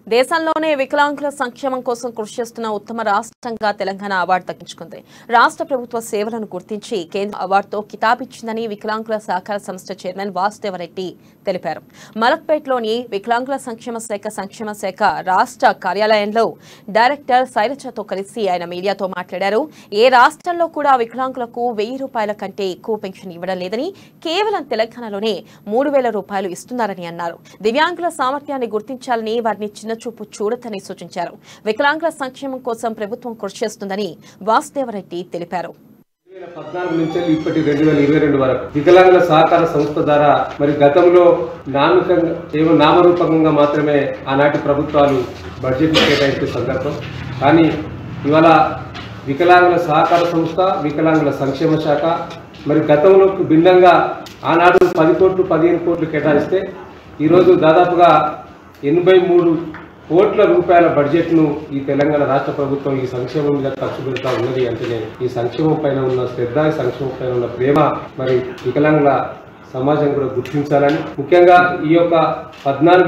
దేశంలోనే వికలాంగుల సంక్షేమం కోసం కృషి చేస్తున్న ఉత్తమ రాష్ట్రంగా తెలంగాణ అవార్డు దక్కించుకుంది. రాష్ట్ర ప్రభుత్వ సేవలను గుర్తించి కేంద్ర అవార్డుతో కితాబిచ్చిందని వికలాంగుల సహకార సంస్థ చైర్మన్ వాసుదేవరెడ్డి తెలిపారు. మలక్పేట్లోని వికలాంగుల సంక్షేమ శాఖ రాష్ట్ర కార్యాలయంలో డైరెక్టర్ శైలజతో కలిసి ఆయన మీడియాతో మాట్లాడారు. ఏ రాష్ట్రంలో కూడా వికలాంగులకు 1000 రూపాయల కంటే ఎక్కువ పెన్షన్ ఇవ్వడం లేదని, కేవలం తెలంగాణలోనే 3000 రూపాయలు ఇస్తున్నారని అన్నారు. దివ్యాంగుల సామర్థ్యాన్ని గుర్తించాలని, వారిని చూపు చూడొద్దని సూచించారు. వికలాంగుల సంక్షేమం కోసం ప్రభుత్వం కృషి చేస్తుందని వాసుదేవరెడ్డి తెలిపారు. 2014 నుంచి ఇప్పటి 2022 వరకు వికలాంగుల సహకార సంస్థ ద్వారా మరి గతంలో నామరూపకంగా మాత్రమే ఆనాటి ప్రభుత్వాలు బడ్జెట్ కేటాయించే సందర్భం. కానీ ఇవాళ వికలాంగుల సహకార సంస్థ, వికలాంగుల సంక్షేమ శాఖ మరి గతంలో భిన్నంగా ఆనాడు 10 కోట్లు 15 కోట్లు కేటాయిస్తే ఈరోజు దాదాపుగా 83 కోట్ల రూపాయల బడ్జెట్ను ఈ తెలంగాణ రాష్ట్ర ప్రభుత్వం ఈ సంక్షేమం మీద ఖర్చు పెడతా ఉన్నది అంటేనే ఈ సంక్షేమం పైన ఉన్న శ్రద్ధ, ఈ సంక్షేమం పైన ఉన్న ప్రేమ మరి వికలాంగుల సమాజం కూడా గుర్తించాలని, ముఖ్యంగా ఈ యొక్క 14